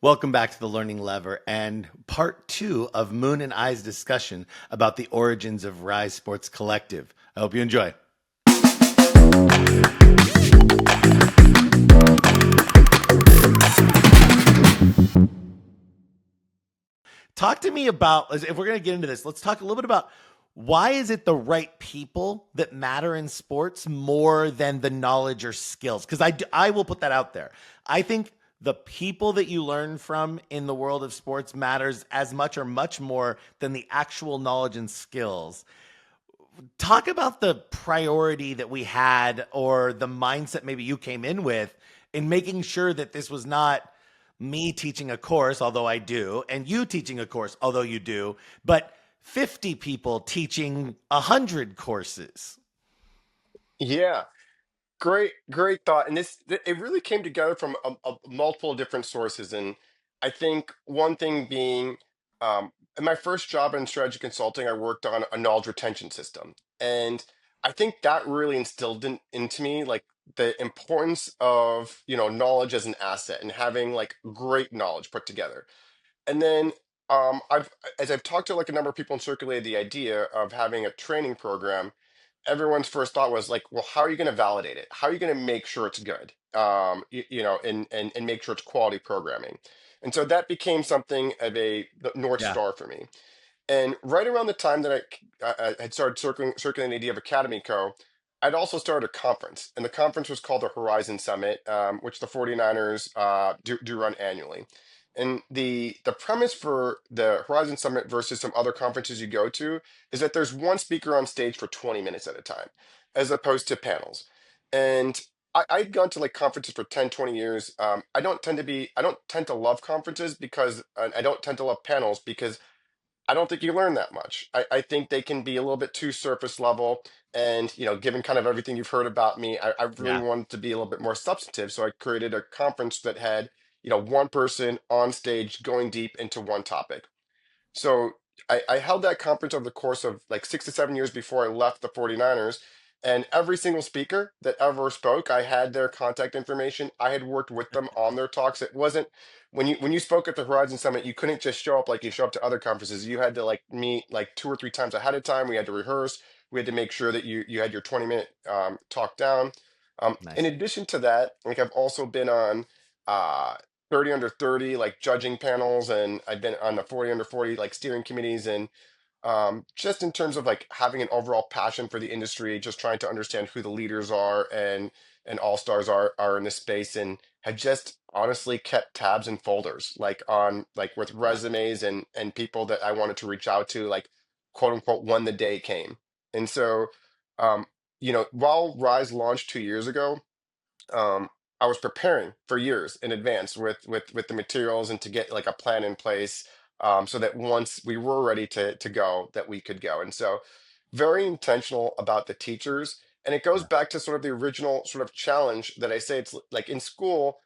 Welcome back to the Learning Lever and part two of Moon and I's discussion about the origins of Rise Sports Collective. I hope you enjoy. Talk to me about, if we're going to get into this, let's talk a little bit about why is it the right people that matter in sports more than the knowledge or skills? Because I will put that out there. I think the people that you learn from in the world of sports matters as much or much more than the actual knowledge and skills. Talk about the priority that we had or the mindset maybe you came in with in making sure that this was not me teaching a course, although I do, and you teaching a course, although you do, but 50 people teaching 100 courses. Yeah, great thought. And it really came together from multiple different sources. And I think one thing being, in my first job in strategy consulting, I worked on a knowledge retention system, and I think that really instilled into me like the importance of knowledge as an asset and having like great knowledge put together. And then I've as I've talked to like a number of people and circulated the idea of having a training program, everyone's first thought was like, well, how are you going to validate it? How are you going to make sure it's good? And make sure it's quality programming. And so that became something of the North Yeah. Star for me. And right around the time that I had started circulating the idea of Academy Co., I'd also started a conference. And the conference was called the Horizon Summit, which the 49ers do run annually. And the premise for the Horizon Summit versus some other conferences you go to is that there's one speaker on stage for 20 minutes at a time, as opposed to panels. And I'd gone to like conferences for 10, 20 years. I don't tend to love conferences because I don't tend to love panels because I don't think you learn that much. I think they can be a little bit too surface level. And, given kind of everything you've heard about me, I really Yeah. wanted to be a little bit more substantive. So I created a conference that had, one person on stage going deep into one topic. So I held that conference over the course of like 6 to 7 years before I left the 49ers. And every single speaker that ever spoke, I had their contact information. I had worked with them on their talks. It wasn't when you spoke at the Horizon Summit, you couldn't just show up like you show up to other conferences. You had to like meet like 2 or 3 times ahead of time. We had to rehearse. We had to make sure that you had your 20-minute talk down. In Nice. addition to that, like I've also been on uh, 30 under 30 like judging panels, and I've been on the 40 under 40 like steering committees. And just in terms of like having an overall passion for the industry, just trying to understand who the leaders are and all stars are in this space, and have just honestly kept tabs and folders like on like with Yeah. resumes and people that I wanted to reach out to, like quote unquote when the day came. And so um while Rise launched 2 years ago, um, I was preparing for years in advance with the materials and to get like a plan in place, so that once we were ready to go, that we could go. And so, very intentional about the teachers, and it goes Yeah. back to sort of the original sort of challenge that I say. It's like in school,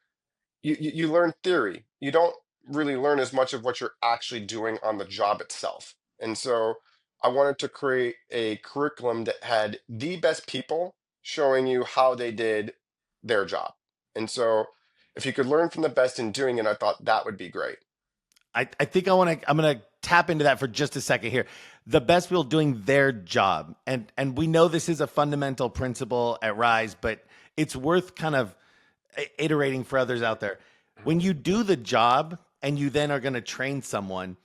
you learn theory, you don't really learn as much of what you're actually doing on the job itself. And so, I wanted to create a curriculum that had the best people showing you how they did their job. And so, if you could learn from the best in doing it, I thought that would be great. I think I'm gonna tap into that for just a second here. The best people doing their job. And we know this is a fundamental principle at Rise, but it's worth kind of iterating for others out there. When you do the job and you then are going to train someone,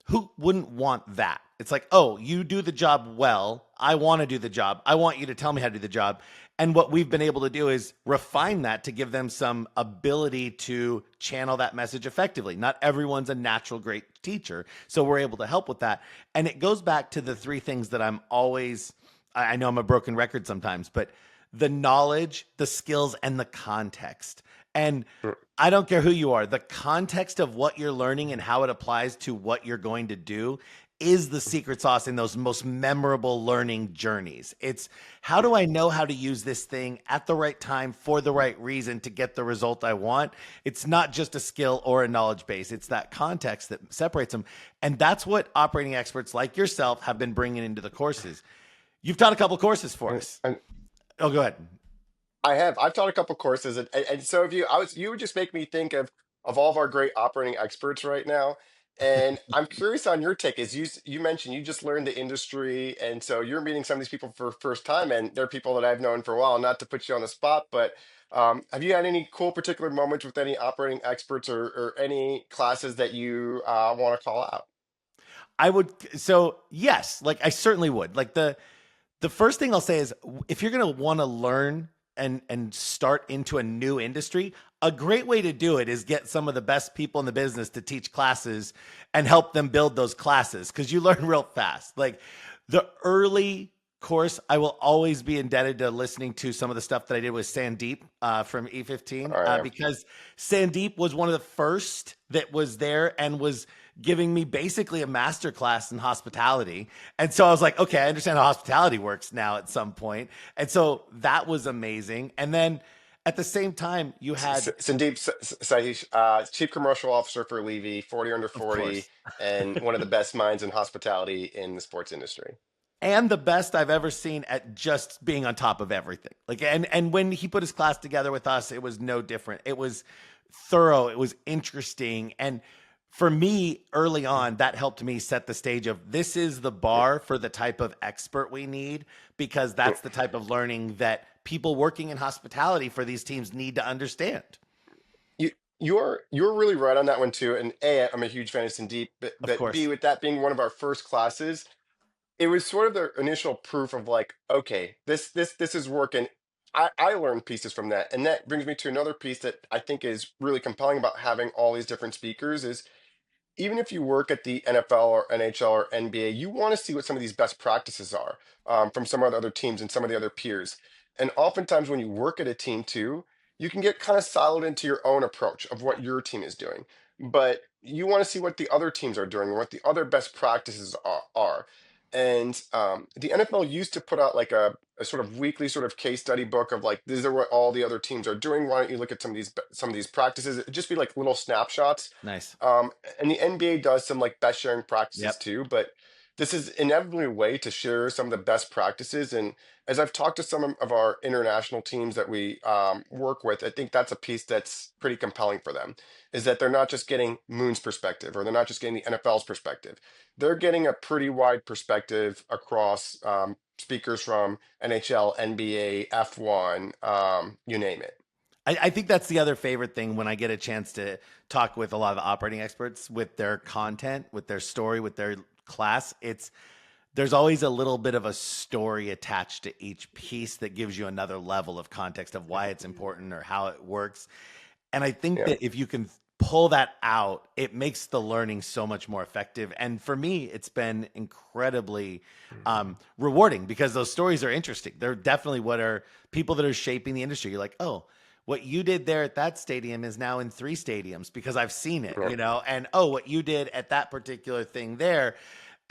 who wouldn't want that? It's like, oh, you do the job well. I want to do the job. I want you to tell me how to do the job. And what we've been able to do is refine that to give them some ability to channel that message effectively. Not everyone's a natural great teacher. So we're able to help with that. And it goes back to the three things that I'm always, I know I'm a broken record sometimes, but the knowledge, the skills, and the context. And Mm. I don't care who you are, the context of what you're learning and how it applies to what you're going to do is the secret sauce in those most memorable learning journeys. It's how do I know how to use this thing at the right time for the right reason to get the result I want? It's not just a skill or a knowledge base, it's that context that separates them. And that's what operating experts like yourself have been bringing into the courses. You've taught a couple courses for us. And Oh, go ahead. I've taught a couple courses, and so if you I was you would just make me think of of all of our great operating experts right now. And I'm curious on your take. As you mentioned, you just learned the industry, and so you're meeting some of these people for first time, and they're people that I've known for a while. Not to put you on the spot, but have you had any cool particular moments with any operating experts or any classes that you want to call out? I would, so yes, like I certainly would. Like the first thing I'll say is if you're going to want to learn and start into a new industry, a great way to do it is get some of the best people in the business to teach classes and help them build those classes because you learn real fast. Like the early course, I will always be indebted to listening to some of the stuff that I did with Sandeep from E15 All right. because Sandeep was one of the first that was there and was giving me basically a master class in hospitality. And so I was like, okay, I understand how hospitality works now at some point. And so that was amazing. And then at the same time, you had, Sandeep Sahish, Chief Commercial Officer for Levy, 40 under of 40, course, and one of the best minds in hospitality in the sports industry. and the best I've ever seen at just being on top of everything. Like and when he put his class together with us, it was no different. It was thorough, it was interesting, and for me early on that helped me set the stage of this is the bar for the type of expert we need because that's the type of learning that people working in hospitality for these teams need to understand. You you're really right on that one too. And A, I'm a huge fan of Sandeep, Of but B, course. with that being one of our first classes, it was sort of the initial proof of like, okay, this is working. I learned pieces from that. And that brings me to another piece that I think is really compelling about having all these different speakers is even if you work at the NFL or NHL or NBA, you want to see what some of these best practices are from some of the other teams and some of the other peers. And oftentimes, when you work at a team too, you can get kind of siloed into your own approach of what your team is doing. But you want to see what the other teams are doing and what the other best practices are. And the NFL used to put out like a sort of weekly sort of case study book of like these are what all the other teams are doing. Why don't you look at some of these practices? It'd just be like little snapshots Nice. and the NBA does some like best sharing practices Yep. too, but this is inevitably a way to share some of the best practices. And as I've talked to some of our international teams that we work with, I think that's a piece that's pretty compelling for them, is that they're not just getting Moon's perspective or they're not just getting the NFL's perspective. They're getting a pretty wide perspective across speakers from NHL, NBA, F1, you name it. I think that's the other favorite thing when I get a chance to talk with a lot of the operating experts with their content, with their story, with their class. It's there's always a little bit of a story attached to each piece that gives you another level of context of why it's important or how it works. And I think Yeah. that if you can pull that out, it makes the learning so much more effective. And for me, it's been incredibly rewarding because those stories are interesting. They're definitely what are people that are shaping the industry. You're like, oh, what you did there at that stadium is now in three stadiums because I've seen it, Yeah. and oh, what you did at that particular thing there.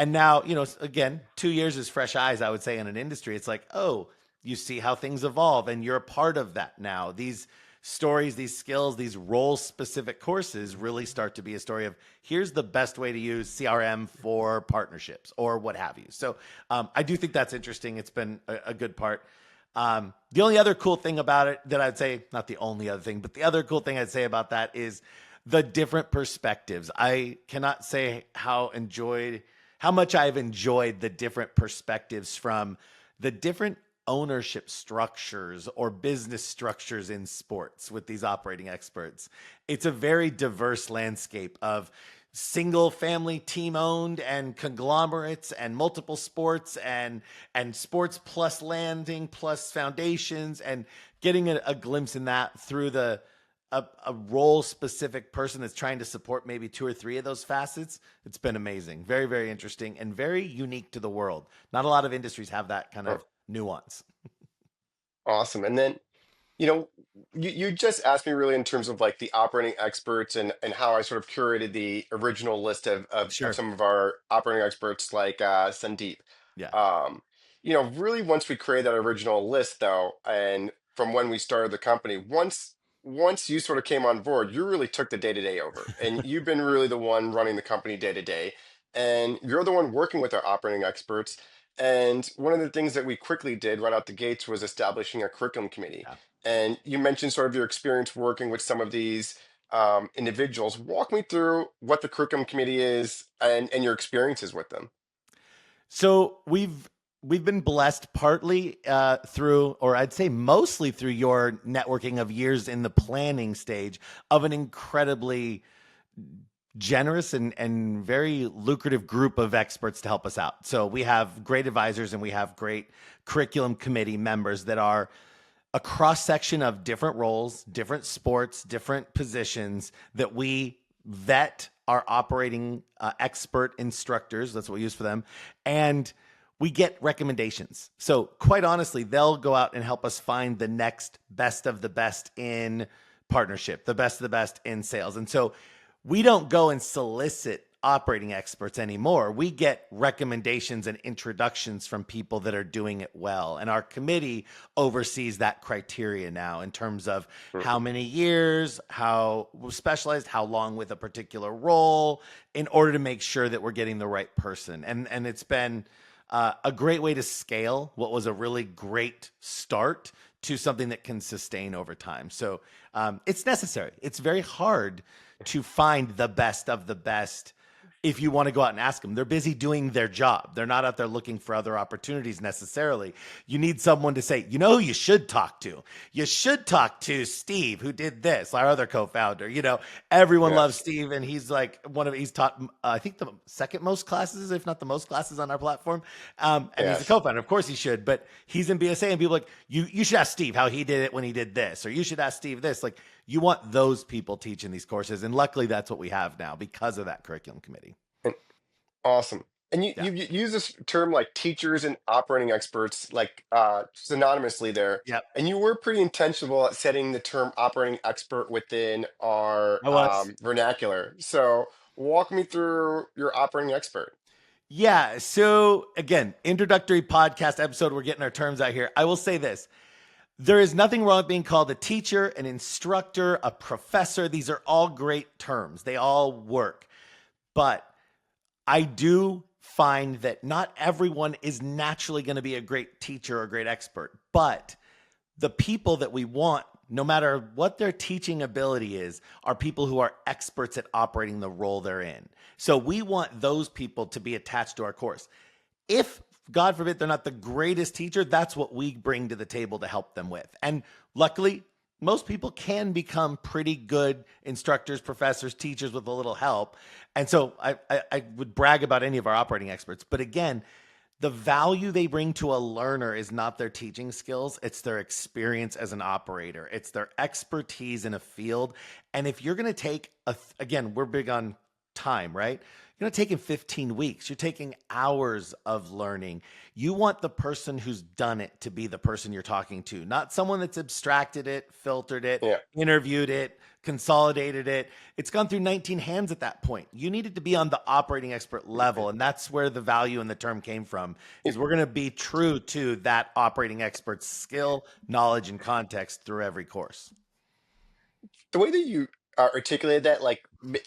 And now, again, 2 years is fresh eyes, I would say, in an industry. It's like, oh, you see how things evolve and you're a part of that now. These stories, these skills, these role specific courses really start to be a story of here's the best way to use CRM for partnerships or what have you. So I do think that's interesting. It's been a good part. The only other cool thing about it that I'd say, not the only other thing, but the other cool thing I'd say about that is the different perspectives. I cannot say how much I've enjoyed the different perspectives from the different ownership structures or business structures in sports with these operating experts. It's a very diverse landscape of single family team owned and conglomerates and multiple sports and sports plus landing plus foundations and getting a glimpse in that through a role specific person that's trying to support maybe two or three of those facets. It's been amazing, very very interesting and very unique to the world. Not a lot of industries have that kind of nuance. Awesome. And then, you know, you just asked me really in terms of like the operating experts and how I sort of curated the original list of Sure. some of our operating experts like Sandeep. Yeah. Um, really once we created that original list though, and from when we started the company, once you sort of came on board, you really took the day to day over. And you've been really the one running the company day to day. And you're the one working with our operating experts. And one of the things that we quickly did right out the gates was establishing a curriculum committee. Yeah. And you mentioned sort of your experience working with some of these. individuals. Walk me through what the curriculum committee is and your experiences with them. So we've been blessed partly through, or I'd say mostly through your networking of years in the planning stage of an incredibly generous and very lucrative group of experts to help us out. So we have great advisors and we have great curriculum committee members that are a cross section of different roles, different sports, different positions that we vet our operating expert instructors. That's what we use for them. And we get recommendations. So, quite honestly, they'll go out and help us find the next best of the best in partnership, the best of the best in sales. And so, we don't go and solicit operating experts anymore. We get recommendations and introductions from people that are doing it well. And our committee oversees that criteria now in terms of how many years, how specialized, how long with a particular role, in order to make sure that we're getting the right person. And it's been a great way to scale what was a really great start to something that can sustain over time. So it's necessary. It's very hard to find the best of the best if you want to go out and ask them. They're busy doing their job. They're not out there looking for other opportunities necessarily. You need someone to say, you know who you should talk to? You should talk to Steve, who did this, our other co-founder. You know, everyone loves Yes. Steve, and he's like he's taught, I think, the second most classes, if not the most classes on our platform. And he's the Yes. co-founder. Of course he should, but he's in BSA, and people are like, you should ask Steve how he did it when he did this, or you should ask Steve this. Like, you want those people teaching these courses. And luckily that's what we have now because of that curriculum committee. And awesome. And you, Yeah. you use this term like teachers and operating experts like synonymously there. Yep. And you were pretty intentional at setting the term operating expert within our I was. vernacular. So walk me through your operating expert. Yeah. So again, introductory podcast episode. We're getting our terms out here. I will say this. There is nothing wrong with being called a teacher, an instructor, a professor. These are all great terms. They all work. But I do find that not everyone is naturally going to be a great teacher or a great expert, but the people that we want, no matter what their teaching ability is, are people who are experts at operating the role they're in. So we want those people to be attached to our course. If, God forbid, they're not the greatest teacher, that's what we bring to the table to help them with. And luckily, most people can become pretty good instructors, professors, teachers with a little help. And so I would brag about any of our operating experts. But again, the value they bring to a learner is not their teaching skills. It's their experience as an operator. It's their expertise in a field. And if you're going to take, again, we're big on time, right? You're not taking 15 weeks. You're taking hours of learning. You want the person who's done it to be the person you're talking to, not someone that's abstracted it, filtered it, Yeah. interviewed it, consolidated it. It's gone through 19 hands at that point. You needed to be on the operating expert level. And that's where the value in the term came from, is we're going to be true to that operating expert's skill, knowledge, and context through every course. The way that you articulated that like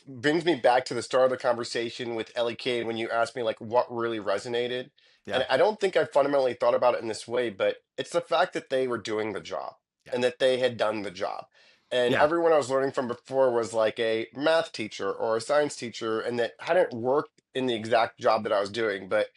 brings me back to the start of the conversation with Ellie Kay when you asked me like what really resonated. Yeah. And I don't think I fundamentally thought about it in this way, but it's the fact that they were doing the job Yeah. and that they had done the job. And Yeah. everyone I was learning from before was like a math teacher or a science teacher and that hadn't worked in the exact job that I was doing, but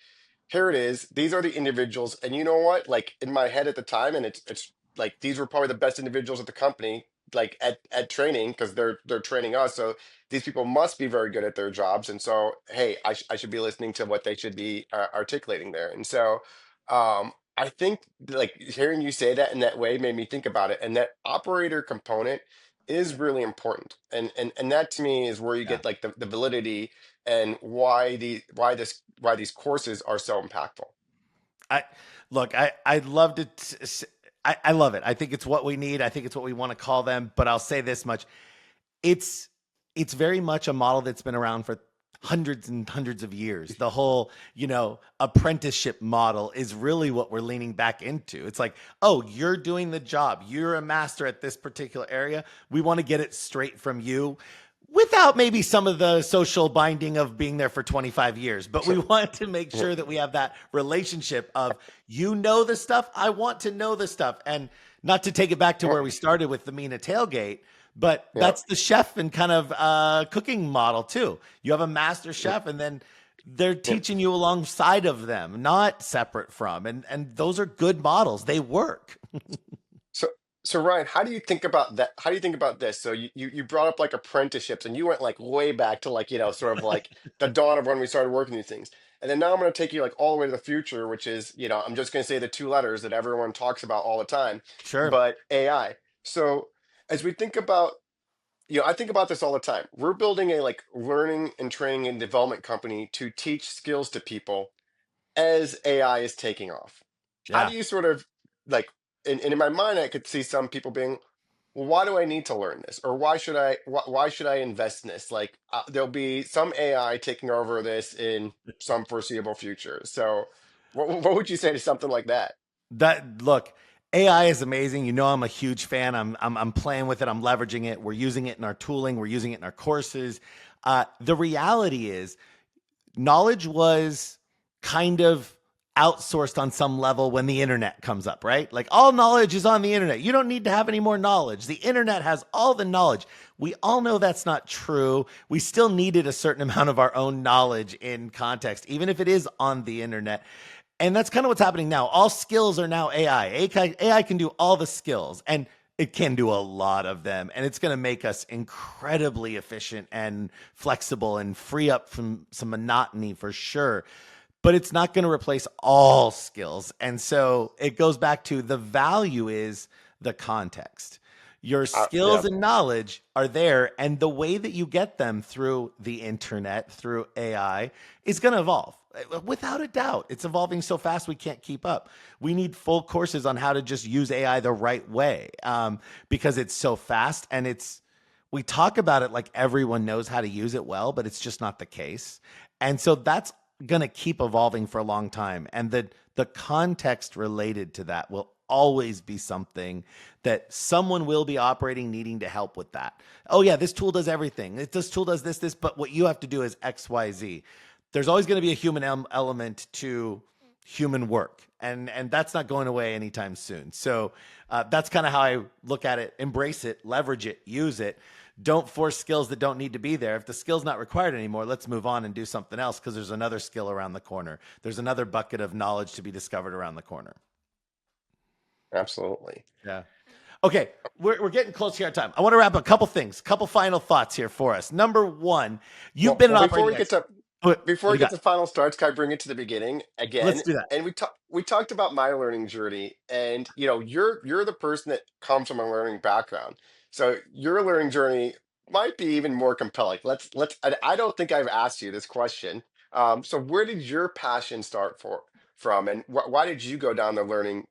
here it is. These are the individuals, and you know what? Like in my head at the time, and it's like these were probably the best individuals at the company, like at training because they're training us. So these people must be very good at their jobs, and so hey, I should be listening to what they should be articulating there. And so I think like hearing you say that in that way made me think about it, and that operator component is really important, and that to me is where you Yeah. get like the validity and why these courses are so impactful. I look, I'd love to I love it. I think it's what we need. I think it's what we want to call them, but I'll say this much. It's it's very much a model that's been around for hundreds and hundreds of years. The whole, apprenticeship model is really what we're leaning back into. It's like, oh, you're doing the job. You're a master at this particular area. We want to get it straight from you without maybe some of the social binding of being there for 25 years. But we want to make Yeah. sure that we have that relationship of, you know, the stuff. I want to know the stuff. And not to take it back to where we started with the Mina tailgate, But Yep. that's the chef and kind of cooking model too. You have a master chef, and then they're Yep. teaching you alongside of them, not separate from. And those are good models. They work. So, so Ryan, how do you think about that? How do you think about this? So you brought up like apprenticeships, and you went like way back to like, sort of like the dawn of when we started working these things. And then now I'm going to take you like all the way to the future, which is, I'm just going to say the two letters that everyone talks about all the time, Sure. but AI. So as we think about, I think about this all the time. We're building a like learning and training and development company to teach skills to people as AI is taking off. How do Yeah. you sort of like, and in my mind, I could see some people being, well, why do I need to learn this? Or why should I invest in this? Like, there'll be some AI taking over this in some foreseeable future. So, what would you say to something like that? That look, AI is amazing. You know, I'm a huge fan. I'm playing with it. I'm leveraging it. We're using it in our tooling. We're using it in our courses. The reality is, knowledge was kind of outsourced on some level when the internet comes up, right? Like all knowledge is on the internet. You don't need to have any more knowledge. The internet has all the knowledge. We all know that's not true. We still needed a certain amount of our own knowledge in context, even if it is on the internet. And that's kind of what's happening now. All skills are now AI. AI can do all the skills, and it can do a lot of them. And it's going to make us incredibly efficient and flexible and free up from some monotony for sure. But it's not going to replace all skills. And so it goes back to the value is the context. Your Yeah, skills and knowledge are there, and the way that you get them through the internet, through AI, is going to evolve. Without a doubt, it's evolving so fast we can't keep up. We need full courses on how to just use AI the right way, because it's so fast, and we talk about it like everyone knows how to use it well, but it's just not the case. And so that's going to keep evolving for a long time. And the context related to that will always be something that someone will be operating needing to help with that. Oh yeah, this tool does everything. This tool does this, but what you have to do is XYZ. There's always going to be a human element to human work, and that's not going away anytime soon. So that's kind of how I look at it: embrace it, leverage it, use it. Don't force skills that don't need to be there. If the skill's not required anymore, let's move on and do something else, because there's another skill around the corner. There's another bucket of knowledge to be discovered around the corner. absolutely. Yeah. Okay, we're getting close here on time. I want to wrap up a couple things, couple final thoughts here for us. Number one, you've Well, been an well, operating expert. before What do we you get got? to final starts, can I bring it to the beginning Let's again? do that. And we talked about my learning journey, and you're the person that comes from a learning background, so your learning journey might be even more compelling. I don't think I've asked you this question. So where did your passion start from, and why did you go down the learning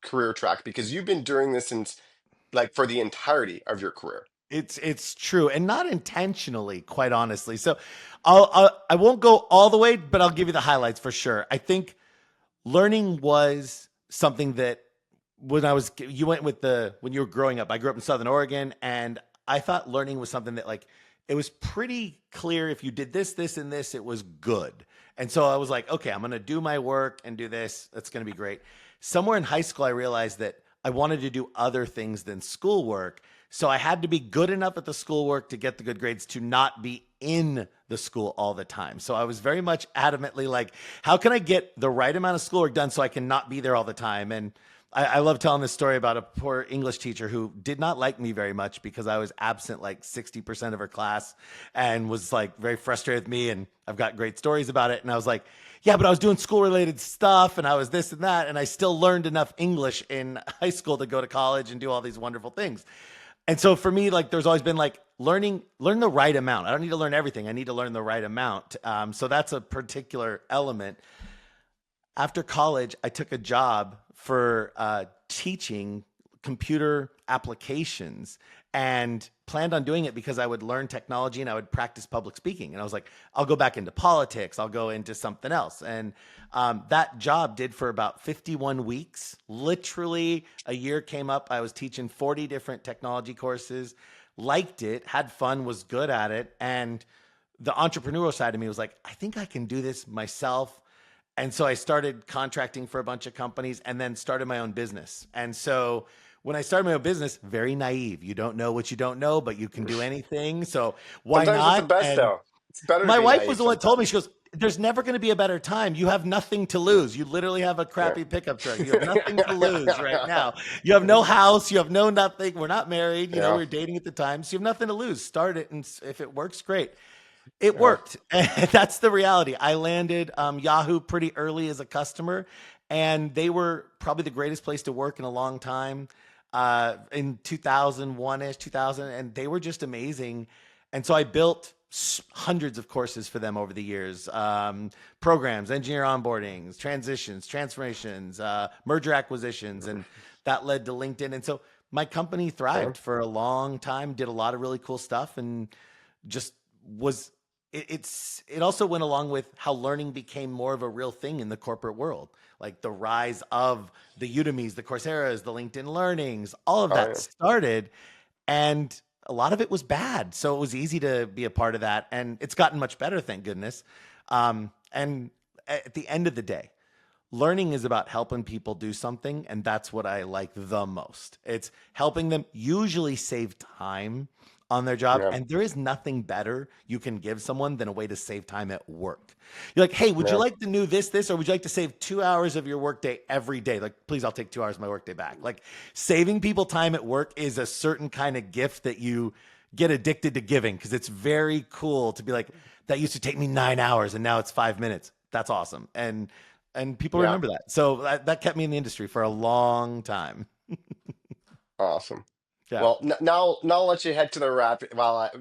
career track? Because you've been doing this since like for the entirety of your career. It's true, and not intentionally, quite honestly. So I won't go all the way, but I'll give you the highlights for sure. I think learning was something that when you went with the when you were growing up. I grew up in Southern Oregon, and I thought learning was something that, like, it was pretty clear if you did this, and this, it was good. And so I was like, okay, I'm going to do my work and do this. That's going to be great. Somewhere in high school, I realized that I wanted to do other things than schoolwork. So I had to be good enough at the schoolwork to get the good grades to not be in the school all the time. So I was very much adamantly like, how can I get the right amount of schoolwork done so I can not be there all the time? And I love telling this story about a poor English teacher who did not like me very much because I was absent like 60% of her class, and was like very frustrated with me. And I've got great stories about it. And I was like, yeah, but I was doing school related stuff, and I was this and that. And I still learned enough English in high school to go to college and do all these wonderful things. And so for me, like, there's always been like learn the right amount. I don't need to learn everything. I need to learn the right amount. So that's a particular element. After college, I took a job for teaching computer applications, and planned on doing it because I would learn technology and I would practice public speaking. And I was like, I'll go back into politics. I'll go into something else. And that job did for about 51 weeks. Literally, a year came up. I was teaching 40 different technology courses, liked it, had fun, was good at it. And the entrepreneurial side of me was like, I think I can do this myself. And so I started contracting for a bunch of companies, and then started my own business. And so when I started my own business, very naive. You don't know what you don't know, but you can do anything. So why Sometimes it's the not? best And though. It's better to my be wife was naive the one that told me, sometimes. she goes, there's never going to be a better time. You have nothing to lose. You literally have a crappy pickup truck. You have nothing to lose right Yeah. now. You have no house. You have no nothing. We're not married. You know, we Yeah. were dating at the time. So you have nothing to lose. Start it. And if it works, great. It Yeah. worked. And that's the reality. I landed Yahoo pretty early as a customer, and they were probably the greatest place to work in a long time in 2001 ish, 2000. And they were just amazing. And so I built hundreds of courses for them over the years, programs, engineer onboardings, transitions, transformations, merger acquisitions. And that led to LinkedIn. And so my company Okay. thrived for a long time, did a lot of really cool stuff, and just was it also went along with how learning became more of a real thing in the corporate world, like the rise of the Udemy's, the Coursera's, the LinkedIn Learnings, all of Oh that yeah. started, and a lot of it was bad, so it was easy to be a part of that, and it's gotten much better, thank goodness. And at the end of the day, learning is about helping people do something, and that's what I like the most. It's helping them usually save time on their job, Yeah. and there is nothing better you can give someone than a way to save time at work. You're like, hey, would you Yeah. like to do this, or would you like to save 2 hours of your workday every day? Like, please, I'll take 2 hours of my workday back. Like, saving people time at work is a certain kind of gift that you get addicted to giving, because it's very cool to be like, that used to take me 9 hours and now it's 5 minutes. That's awesome. And people Yeah. remember that. So that kept me in the industry for a long time. Awesome. Yeah. Well, now I'll let you head to the wrap while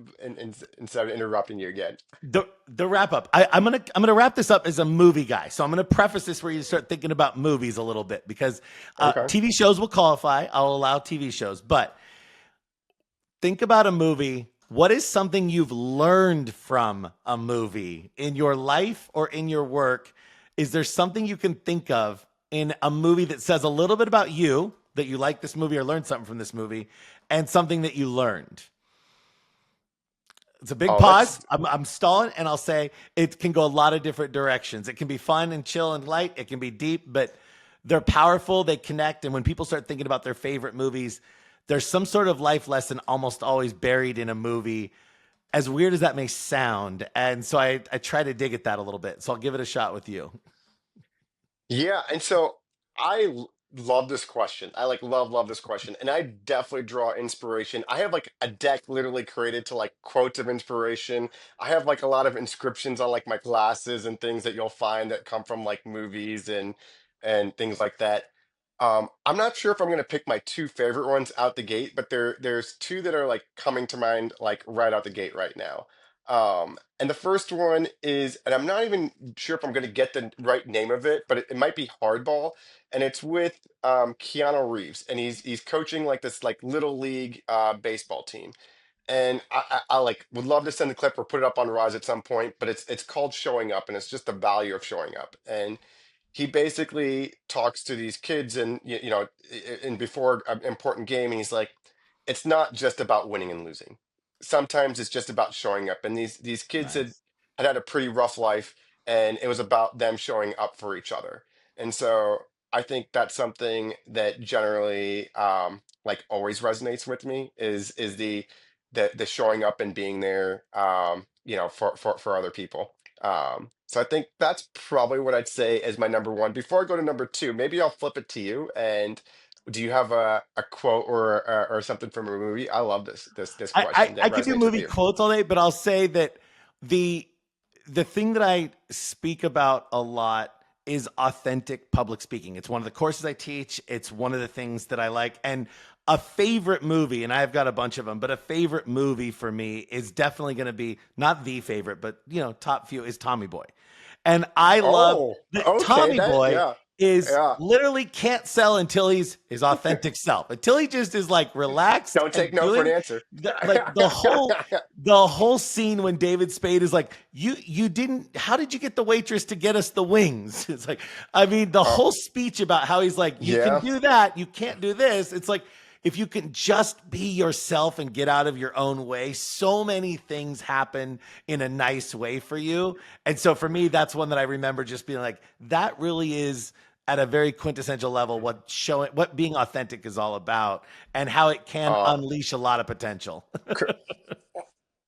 instead of interrupting you again. The wrap up. I'm gonna wrap this up as a movie guy. So I'm gonna preface this where you start thinking about movies a little bit, because Okay. TV shows will qualify. I'll allow TV shows, but think about a movie. What is something you've learned from a movie in your life or in your work? Is there something you can think of in a movie that says a little bit about you, that you like this movie or learned something from this movie, and something that you learned? It's a big Oh, that's pause. I'm stalling, and I'll say it can go a lot of different directions. It can be fun and chill and light. It can be deep, but they're powerful. They connect. And when people start thinking about their favorite movies, there's some sort of life lesson almost always buried in a movie, as weird as that may sound. And so I try to dig at that a little bit. So I'll give it a shot with you. Yeah, and so love this question. I like love this question, and I definitely draw inspiration. I have like a deck literally created to like quotes of inspiration. I have like a lot of inscriptions on like my glasses and things that you'll find that come from like movies and things like that. I'm not sure if I'm gonna pick my two favorite ones out the gate, but there's two that are like coming to mind like right out the gate right now. And the first one is, and I'm not even sure if I'm going to get the right name of it, but it might be Hardball, and it's with Keanu Reeves, and he's coaching like this like little league baseball team, and I like would love to send the clip or put it up on Rise at some point, but it's called Showing Up, and it's just the value of showing up, and he basically talks to these kids and and before an important game, and he's like, it's not just about winning and losing. Sometimes it's just about showing up, and these kids Nice. had a pretty rough life, and it was about them showing up for each other. And so I think that's something that generally like always resonates with me is the showing up and being there for other people. So I think that's probably what I'd say as my number one. Before I go to number two, maybe I'll flip it to you. And do you have a quote or something from a movie? I love this I, I, question that I could do resonates with movie you. quotes all day, but I'll say that the the thing that I speak about a lot is authentic public speaking. It's one of the courses I teach. It's one of the things that I like. And a favorite movie, and I've got a bunch of them, but a favorite movie for me is definitely going to be not the favorite, but top few is Tommy Boy. And I love Oh, that okay. Tommy That Boy yeah, is yeah. literally can't sell until he's his authentic self, until he just is like relaxed Don't take and no for an doing answer. like the whole scene when David Spade is like, you didn't, how did you get the waitress to get us the wings? It's like, I mean, the Oh, whole speech about how he's like, you can yeah. do that, you can't do this. It's like, if you can just be yourself and get out of your own way, so many things happen in a nice way for you. And so for me, that's one that I remember just being like, that really is at a very quintessential level what being authentic is all about and how it can Uh, unleash a lot of potential. Cr-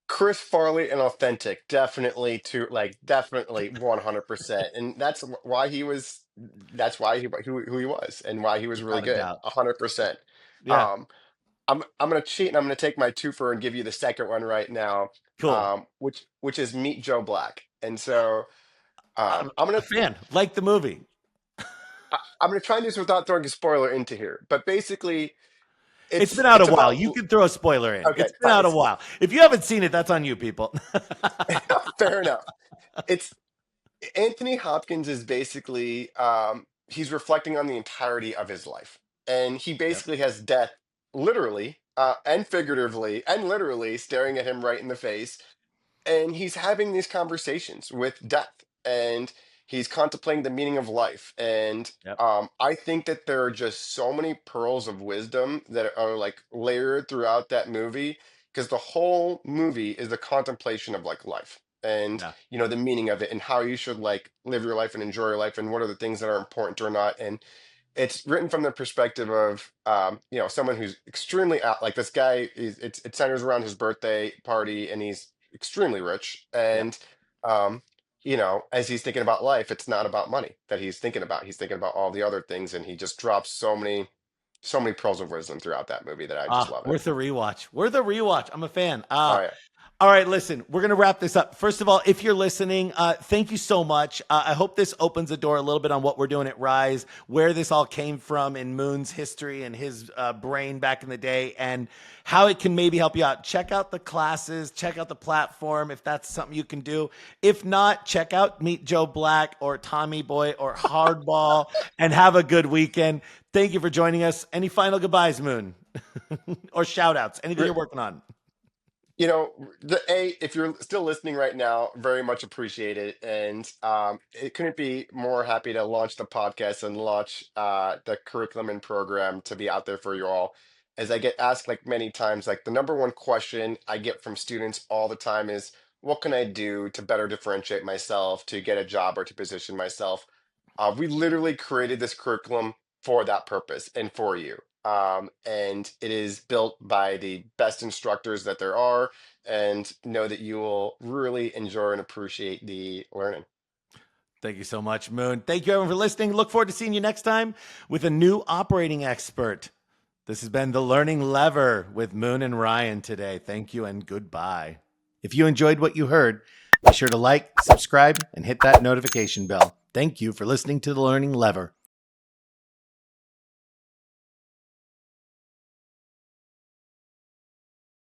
Chris Farley and authentic, definitely to like definitely 100%, and why he was. That's why who he was, and why he was really Without a good. doubt. 100%. Yeah. Um, I'm gonna cheat and I'm gonna take my twofer and give you the second one right now, Cool. which is Meet Joe Black. And so I'm I'm a gonna fan. Like the movie. I'm gonna try and do this without throwing a spoiler into here, but basically It's been out a it's while. about You can throw a spoiler in. okay, It's been fine. out a while. If you haven't seen it, that's on you, people. Fair enough. It's Anthony Hopkins is basically he's reflecting on the entirety of his life, and he Yep. basically has death literally and figuratively and literally staring at him right in the face, and he's having these conversations with death, and he's contemplating the meaning of life. And Yep. I think that there are just so many pearls of wisdom that are like layered throughout that movie, because the whole movie is the contemplation of like life, and Yeah. the meaning of it, and how you should like live your life and enjoy your life, and what are the things that are important or not. And it's written from the perspective of someone who's extremely out, like this guy is, it centers around his birthday party, and he's extremely rich. Yep. And as he's thinking about life, it's not about money that he's thinking about all the other things, and he just drops so many pearls of wisdom throughout that movie that I just Ah, love it. worth a rewatch. Worth a rewatch. I'm a fan. Oh yeah. All right, listen, we're going to wrap this up. First of all, if you're listening, thank you so much. I hope this opens the door a little bit on what we're doing at Rise, where this all came from in Moon's history and his brain back in the day, and how it can maybe help you out. Check out the classes, check out the platform if that's something you can do. If not, check out Meet Joe Black or Tommy Boy or Hardball and have a good weekend. Thank you for joining us. Any final goodbyes, Moon? Or shout outs? Anything you're working on? If you're still listening right now, very much appreciate it. And it couldn't be more happy to launch the podcast and launch the curriculum and program to be out there for you all. As I get asked like many times, like the number one question I get from students all the time is, what can I do to better differentiate myself, to get a job, or to position myself? We literally created this curriculum for that purpose and for you. And it is built by the best instructors that there are, and know that you will really enjoy and appreciate the learning. Thank you so much, Moon. Thank you, everyone, for listening. Look forward to seeing you next time with a new operating expert. This has been The Learning Lever with Moon and Ryan today. Thank you and goodbye. If you enjoyed what you heard, be sure to like, subscribe, and hit that notification bell. Thank you for listening to The Learning Lever.